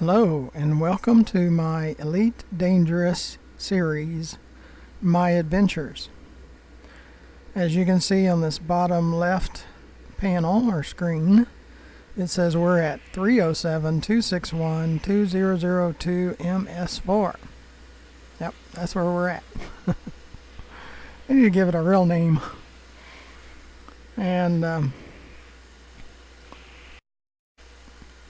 Hello and welcome to my Elite Dangerous series, My Adventures. As you can see on this bottom left panel or screen, it says we're at 307-261-2002 MS4. Yep, that's where we're at. I need to give it a real name. And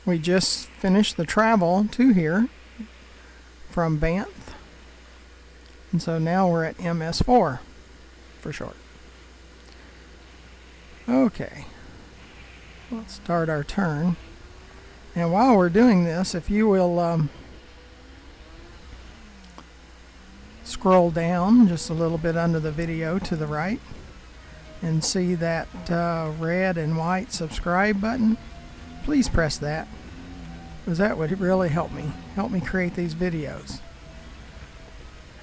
we just finished the travel to here from Banff, and so now we're at MS4 for short. Okay, let's start our turn. And while we're doing this, if you will scroll down just a little bit under the video to the right and see that red and white subscribe button, please press that, because that would really help me create these videos.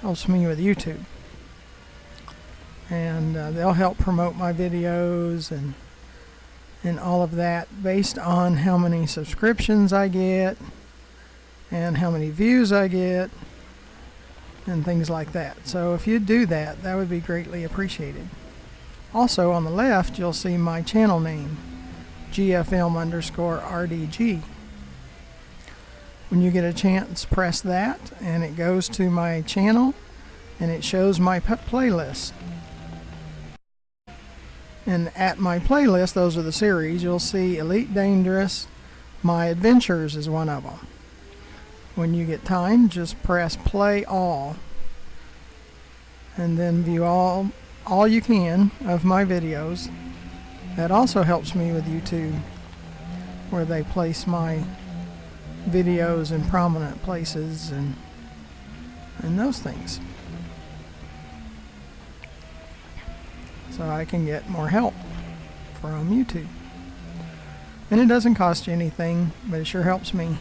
Helps me with YouTube, and they'll help promote my videos and all of that based on how many subscriptions I get and how many views I get and things like that. So if you do that, that would be greatly appreciated. Also on the left you'll see my channel name, GFM_RDG. When you get a chance, press that and it goes to my channel and it shows my playlist. And at my playlist, those are the series, you'll see Elite Dangerous, My Adventures is one of them. When you get time, just press play all and then view all you can of my videos. That also helps me with YouTube, where they place my videos in prominent places and those things, so I can get more help from YouTube. And it doesn't cost you anything, but it sure helps me.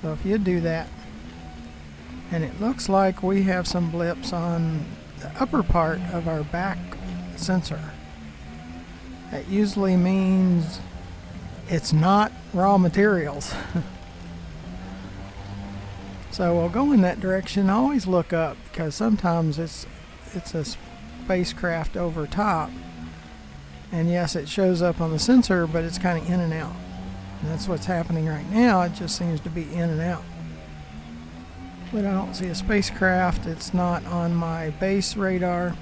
So if you do that. And it looks like we have some blips on the upper part of our back sensor. That usually means it's not raw materials. So we'll go in that direction. Always look up, because sometimes it's a spacecraft over top, and yes, it shows up on the sensor, but it's kind of in and out. And that's what's happening right now. It just seems to be in and out. But I don't see a spacecraft. It's not on my base radar.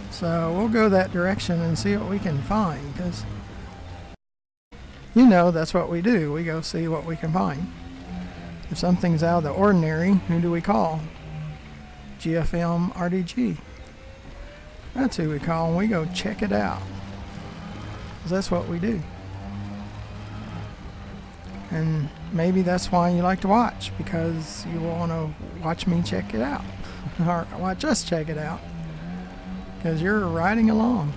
So we'll go that direction and see what we can find, because that's what we do. We go see what we can find. If something's out of the ordinary, who do we call? GFM RDG. That's who we call, and we go check it out, because that's what we do. And maybe that's why you like to watch, because you want to watch me check it out or watch us check it out, because you're riding along.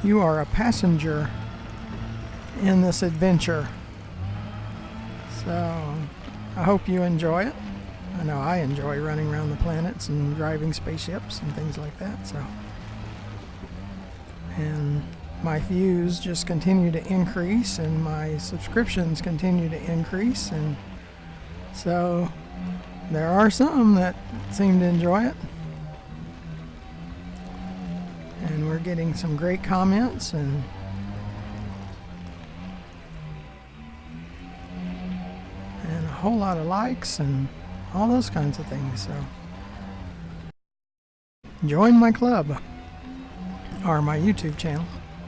You are a passenger in this adventure. So I hope you enjoy it. I know I enjoy running around the planets and driving spaceships and things like that. So, and my views just continue to increase, and my subscriptions continue to increase, and so there are some that seem to enjoy it, and we're getting some great comments and a whole lot of likes and all those kinds of things. So join my club or my YouTube channel.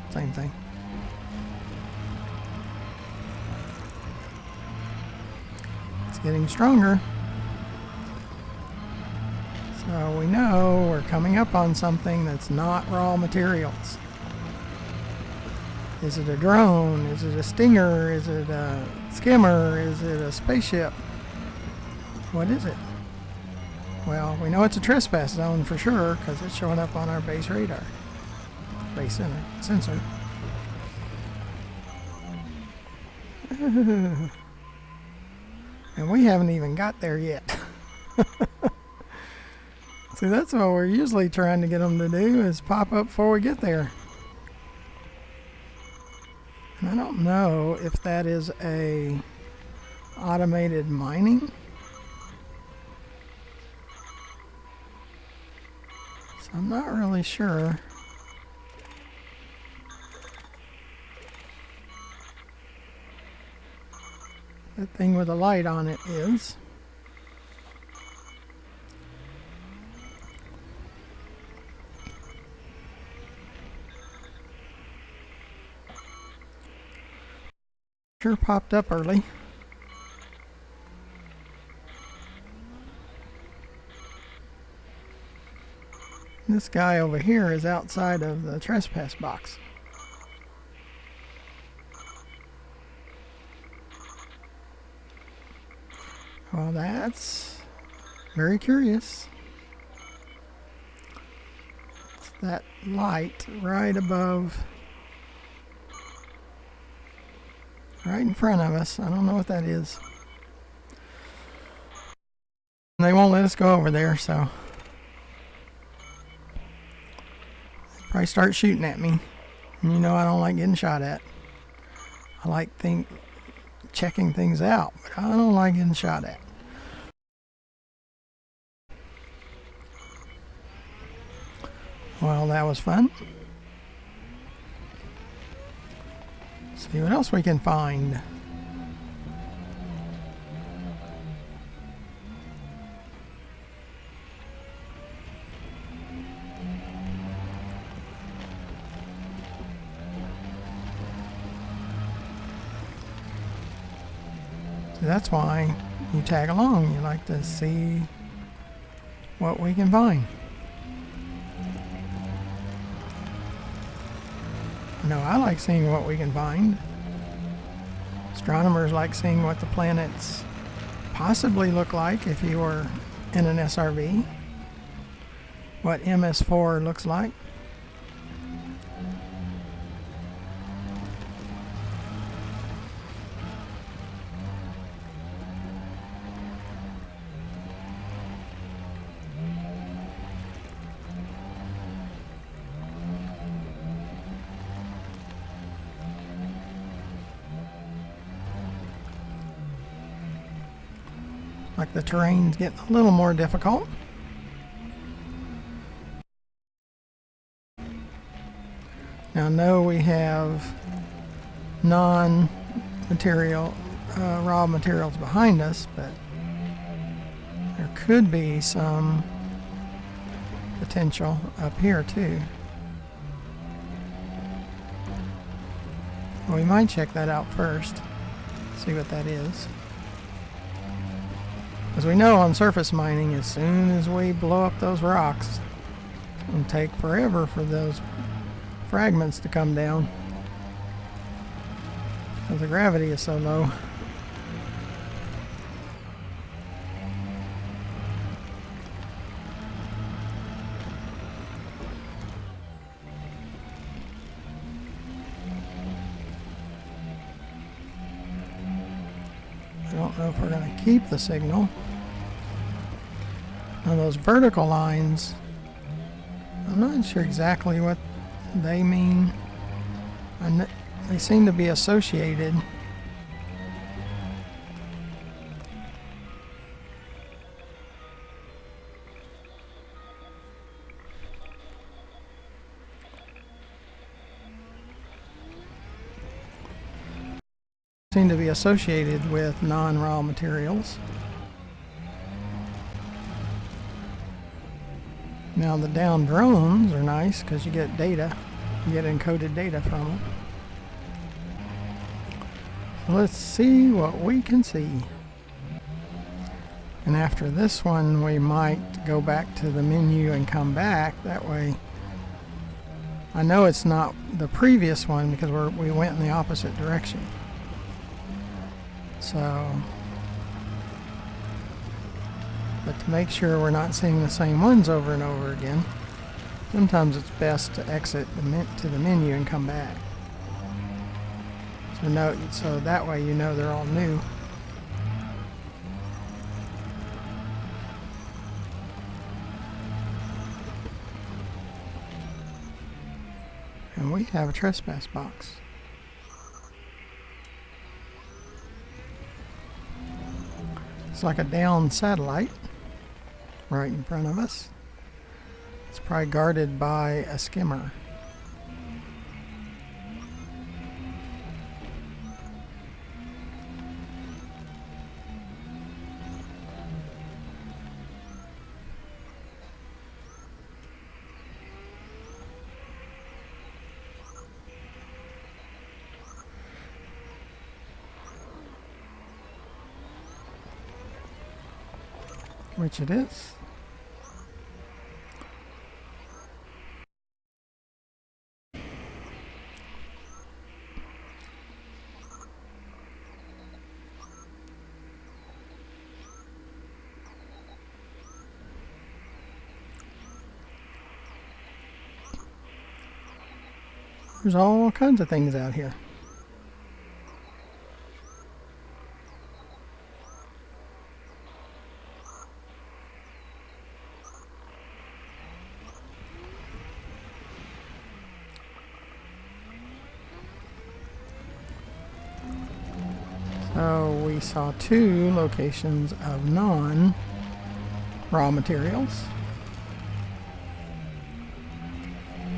Same thing. It's getting stronger. So we know we're coming up on something that's not raw materials. Is it a drone? Is it a stinger? Is it a skimmer? Is it a spaceship? What is it? Well, we know it's a trespass zone for sure, because it's showing up on our base radar. Base sensor. And we haven't even got there yet. See, that's what we're usually trying to get them to do, is pop up before we get there. And I don't know if that is a automated mining. So I'm not really sure. That thing with the light on it is. Sure popped up early. This guy over here is outside of the trespass box. Well, that's very curious. It's that light right above, right in front of us. I don't know what that is. They won't let us go over there, so they'll probably start shooting at me. And you know I don't like getting shot at. I like checking things out, but I don't like getting shot at. Well, that was fun. See what else we can find. So that's why you tag along. You like to see what we can find. No, I like seeing what we can find. Astronomers like seeing what the planets possibly look like if you were in an SRV. What MS4 looks like. Like the terrain's getting a little more difficult. Now, no, we have non-material, raw materials behind us, but there could be some potential up here too. Well, we might check that out first, see what that is. As we know on surface mining, as soon as we blow up those rocks, it's going to take forever for those fragments to come down because the gravity is so low. I don't know if we're going to keep the signal. Now those vertical lines, I'm not sure exactly what they mean. They seem to be associated. Seem to be associated with non-raw materials. Now the down drones are nice because you get data, you get encoded data from them. Let's see what we can see. And after this one we might go back to the menu and come back. That way I know it's not the previous one because we went in the opposite direction. So, but to make sure we're not seeing the same ones over and over again, sometimes it's best to exit to the menu and come back. So that way you know they're all new. And we have a trespass box. Looks like a downed satellite right in front of us. It's probably guarded by a skimmer. Which it is. There's all kinds of things out here. So we saw 2 locations of non-raw materials.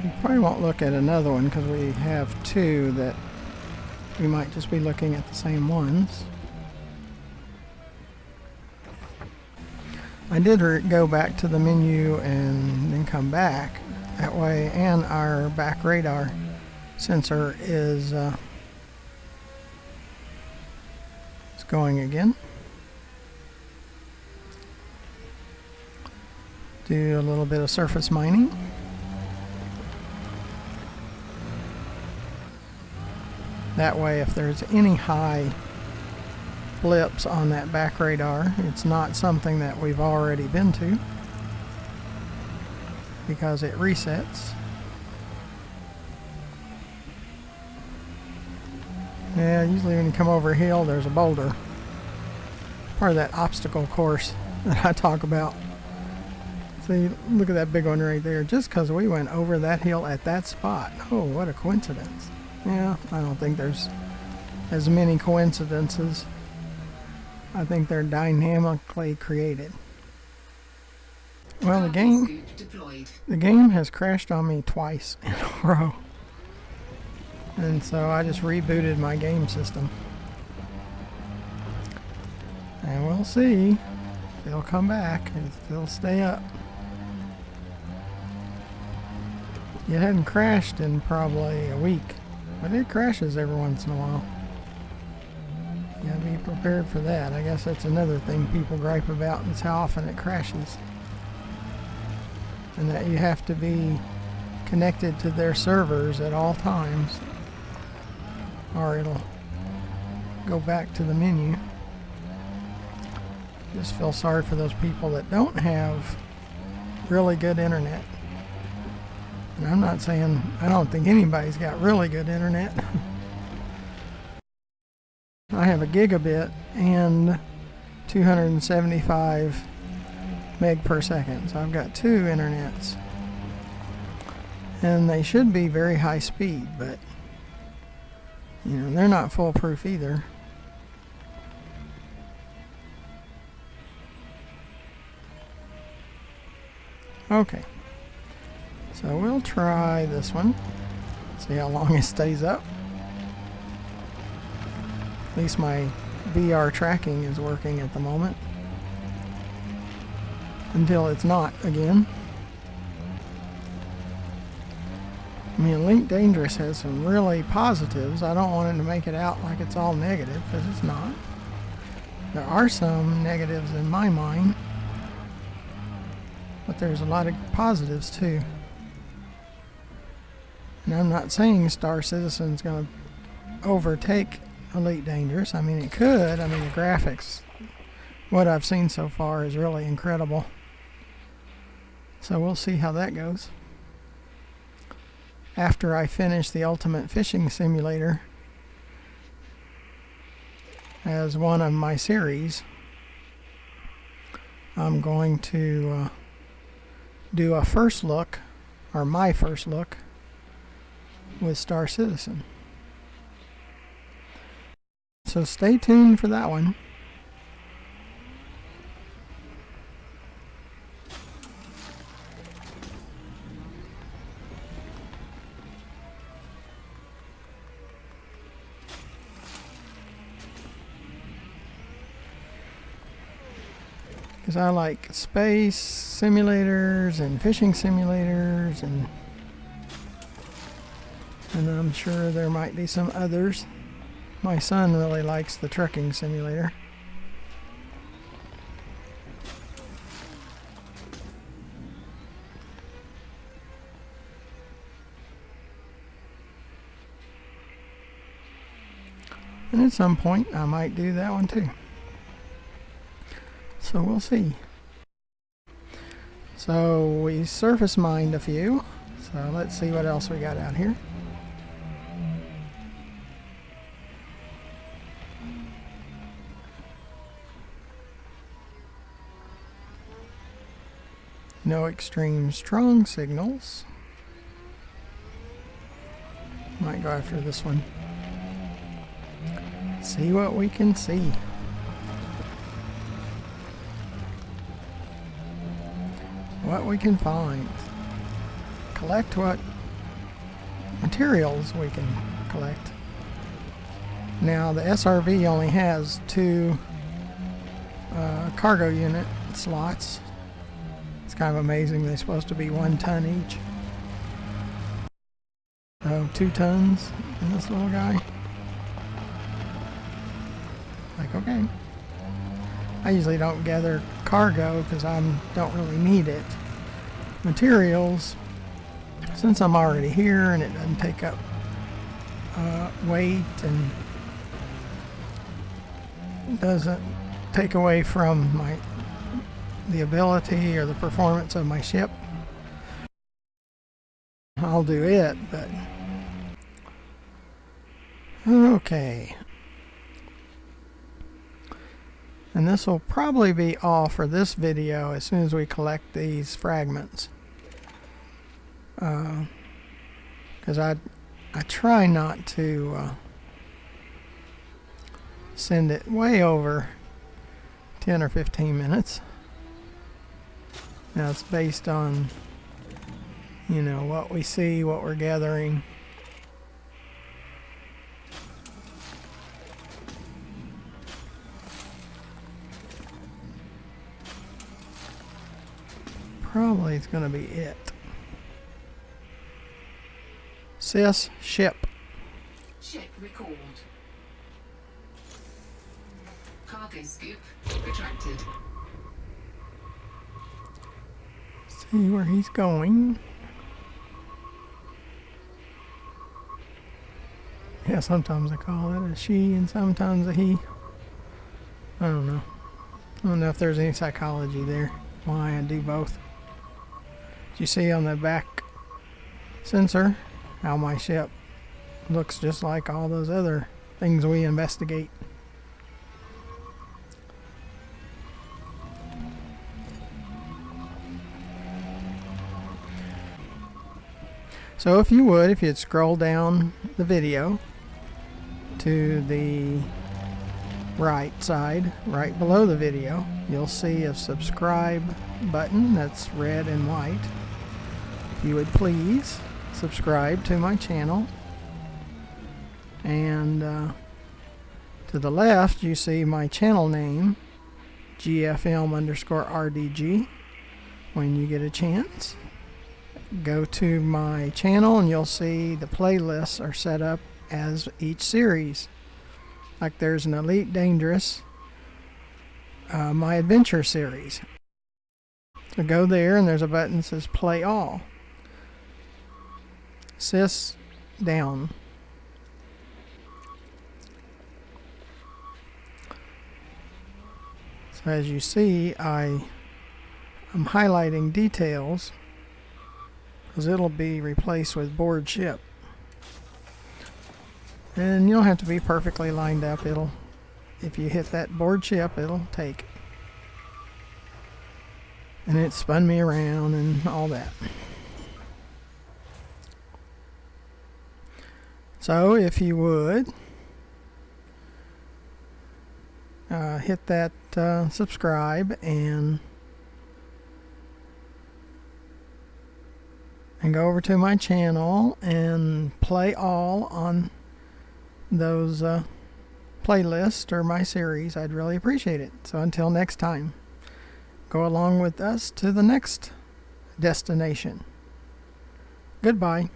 We probably won't look at another one because we have 2 that we might just be looking at the same ones. I did go back to the menu and then come back that way, and our back radar sensor is going again. Do a little bit of surface mining. That way, if there's any high blips on that back radar, it's not something that we've already been to, because it resets. Yeah, usually when you come over a hill, there's a boulder. Part of that obstacle course that I talk about. See, look at that big one right there. Just because we went over that hill at that spot. Oh, what a coincidence. Yeah, I don't think there's as many coincidences. I think they're dynamically created. Well, the game has crashed on me twice in a row. And so I just rebooted my game system. And we'll see if they'll come back, if they'll stay up. It hadn't crashed in probably a week, but it crashes every once in a while. You gotta be prepared for that. I guess that's another thing people gripe about, is how often it crashes. And that you have to be connected to their servers at all times, or it'll go back to the menu. Just feel sorry for those people that don't have really good internet. And I'm not saying, I don't think anybody's got really good internet. I have a gigabit and 275 meg per second, so I've got 2 internets. And they should be very high speed, but you know, they're not foolproof either. Okay, so we'll try this one, see how long it stays up. At least my VR tracking is working at the moment, until it's not again. I mean, Elite Dangerous has some really positives. I don't want it to make it out like it's all negative, because it's not. There are some negatives in my mind, but there's a lot of positives too. And I'm not saying Star Citizen's going to overtake Elite Dangerous. I mean, it could. I mean, the graphics, what I've seen so far is really incredible. So we'll see how that goes. After I finish the Ultimate Fishing Simulator as one of my series, I'm going to do a first look, or my first look, with Star Citizen. So stay tuned for that one. because I like space simulators and fishing simulators, and I'm sure there might be some others. My son really likes the trucking simulator. And at some point I might do that one too. So we'll see. So we surface mined a few. So let's see what else we got out here. No extreme strong signals. Might go after this one. See what we can see. What we can find. Collect what materials we can collect. Now the SRV only has 2 cargo unit slots. It's kind of amazing. They're supposed to be 1 ton each. So 2 tons in this little guy. Like, okay. I usually don't gather cargo because I don't really need it. Materials, since I'm already here and it doesn't take up weight and doesn't take away from the ability or the performance of my ship, I'll do it. But okay. And this will probably be all for this video as soon as we collect these fragments. Because I try not to send it way over 10 or 15 minutes. Now it's based on, you know, what we see, what we're gathering. Probably it's going to be it. Sys ship. Ship recalled. Cargo scoop retracted. See where he's going. Yeah, sometimes I call it a she and sometimes a he. I don't know. I don't know if there's any psychology there. Why I do both. You see on the back sensor how my ship looks just like all those other things we investigate. So if you'd scroll down the video to the right side, right below the video, you'll see a subscribe button that's red and white. If you would please subscribe to my channel. And to the left you see my channel name, GFM_RDG. When you get a chance, go to my channel and you'll see the playlists are set up as each series. Like there's an Elite Dangerous, my adventure series. So go there and there's a button that says play all. Sys down. So as you see, I'm highlighting details because it'll be replaced with board ship. And you don't have to be perfectly lined up. If you hit that board ship, it'll take. And it spun me around and all that. So if you would hit that subscribe and go over to my channel and play all on those playlists or my series, I'd really appreciate it. So until next time, go along with us to the next destination. Goodbye.